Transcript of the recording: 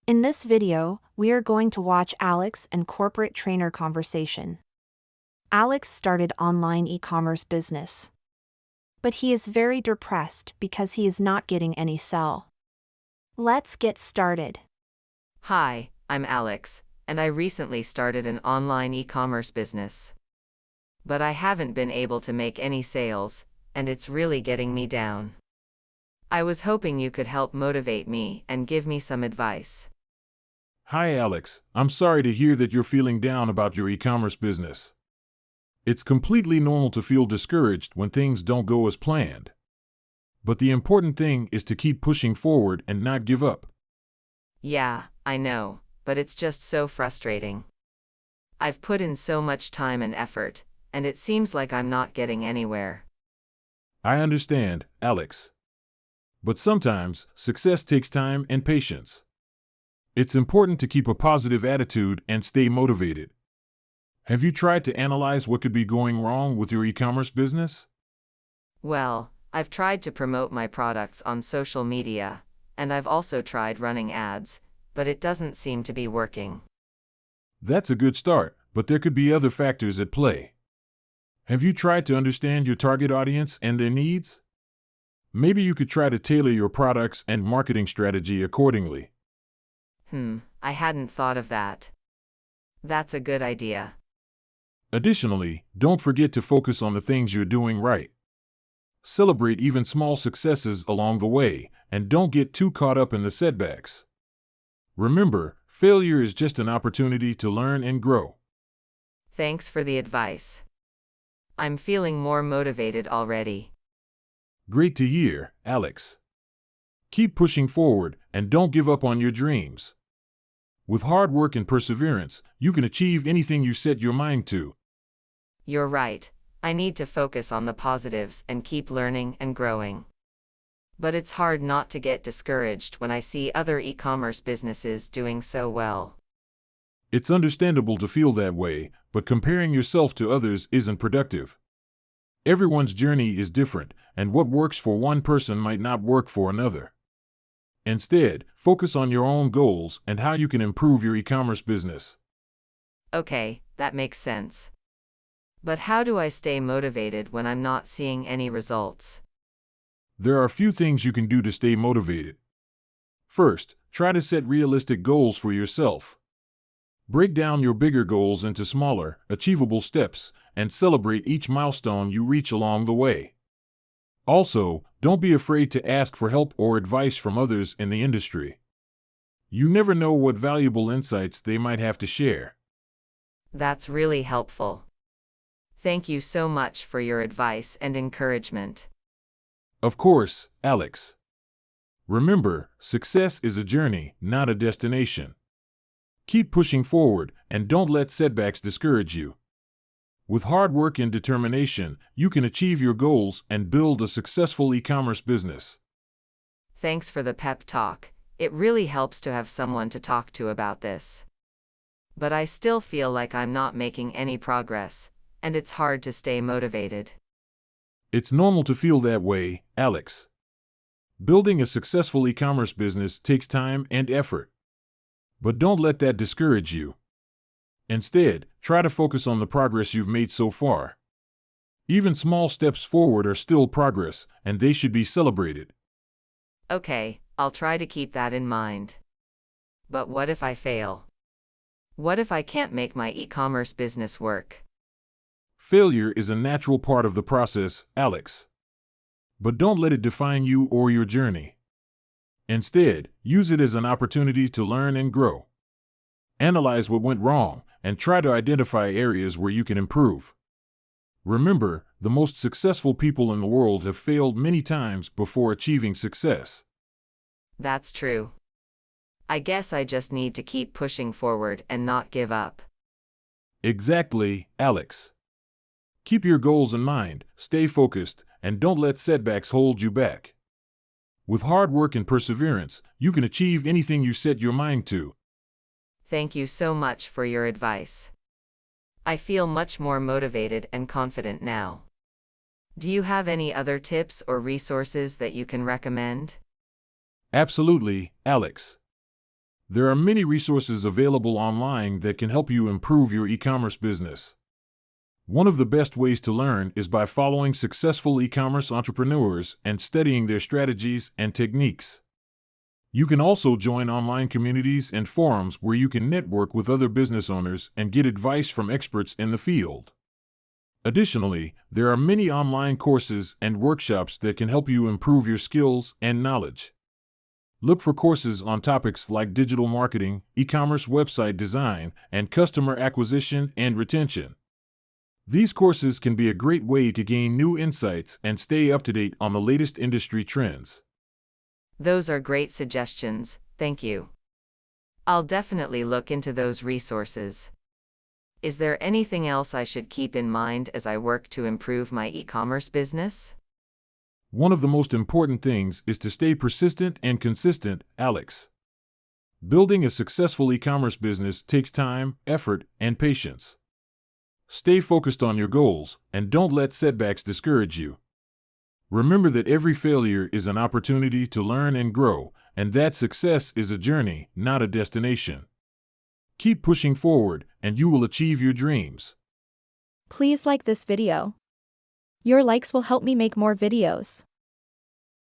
In this video, we are going to watch Alex and corporate trainer conversation. Alex started online e-commerce business. But he is very depressed because he is not getting any sell. Let's get started. Hi, I'm Alex, and I recently started an online e-commerce business. But I haven't been able to make any sales, and it's really getting me down. I was hoping you could help motivate me and give me some advice. Hi Alex, I'm sorry to hear that you're feeling down about your e-commerce business. It's completely normal to feel discouraged when things don't go as planned. But the important thing is to keep pushing forward and not give up. Yeah, I know, but it's just so frustrating. I've put in so much time and effort, and it seems like I'm not getting anywhere. I understand, Alex. But sometimes, success takes time and patience. It's important to keep a positive attitude and stay motivated. Have you tried to analyze what could be going wrong with your e-commerce business? Well, I've tried to promote my products on social media, and I've also tried running ads, but it doesn't seem to be working. That's a good start, but there could be other factors at play. Have you tried to understand your target audience and their needs? Maybe you could try to tailor your products and marketing strategy accordingly. I hadn't thought of that. That's a good idea. Additionally, don't forget to focus on the things you're doing right. Celebrate even small successes along the way, and don't get too caught up in the setbacks. Remember, failure is just an opportunity to learn and grow. Thanks for the advice. I'm feeling more motivated already. Great to hear, Alex. Keep pushing forward and don't give up on your dreams. With hard work and perseverance, you can achieve anything you set your mind to. You're right. I need to focus on the positives and keep learning and growing. But it's hard not to get discouraged when I see other e-commerce businesses doing so well. It's understandable to feel that way, but comparing yourself to others isn't productive. Everyone's journey is different, and what works for one person might not work for another. Instead, focus on your own goals and how you can improve your e-commerce business. Okay, that makes sense. But how do I stay motivated when I'm not seeing any results? There are a few things you can do to stay motivated. First, try to set realistic goals for yourself. Break down your bigger goals into smaller, achievable steps, and celebrate each milestone you reach along the way. Also, don't be afraid to ask for help or advice from others in the industry. You never know what valuable insights they might have to share. That's really helpful. Thank you so much for your advice and encouragement. Of course, Alex. Remember, success is a journey, not a destination. Keep pushing forward and don't let setbacks discourage you. With hard work and determination, you can achieve your goals and build a successful e-commerce business. Thanks for the pep talk. It really helps to have someone to talk to about this. But I still feel like I'm not making any progress, and it's hard to stay motivated. It's normal to feel that way, Alex. Building a successful e-commerce business takes time and effort. But don't let that discourage you. Instead, try to focus on the progress you've made so far. Even small steps forward are still progress, and they should be celebrated. Okay, I'll try to keep that in mind. But what if I fail? What if I can't make my e-commerce business work? Failure is a natural part of the process, Alex. But don't let it define you or your journey. Instead, use it as an opportunity to learn and grow. Analyze what went wrong and try to identify areas where you can improve. Remember, the most successful people in the world have failed many times before achieving success. That's true. I guess I just need to keep pushing forward and not give up. Exactly, Alex. Keep your goals in mind, stay focused, and don't let setbacks hold you back. With hard work and perseverance, you can achieve anything you set your mind to. Thank you so much for your advice. I feel much more motivated and confident now. Do you have any other tips or resources that you can recommend? Absolutely, Alex. There are many resources available online that can help you improve your e-commerce business. One of the best ways to learn is by following successful e-commerce entrepreneurs and studying their strategies and techniques. You can also join online communities and forums where you can network with other business owners and get advice from experts in the field. Additionally, there are many online courses and workshops that can help you improve your skills and knowledge. Look for courses on topics like digital marketing, e-commerce website design, and customer acquisition and retention. These courses can be a great way to gain new insights and stay up to date on the latest industry trends. Those are great suggestions, thank you. I'll definitely look into those resources. Is there anything else I should keep in mind as I work to improve my e-commerce business? One of the most important things is to stay persistent and consistent, Alex. Building a successful e-commerce business takes time, effort, and patience. Stay focused on your goals and don't let setbacks discourage you. Remember that every failure is an opportunity to learn and grow, and that success is a journey, not a destination. Keep pushing forward, and you will achieve your dreams. Please like this video. Your likes will help me make more videos.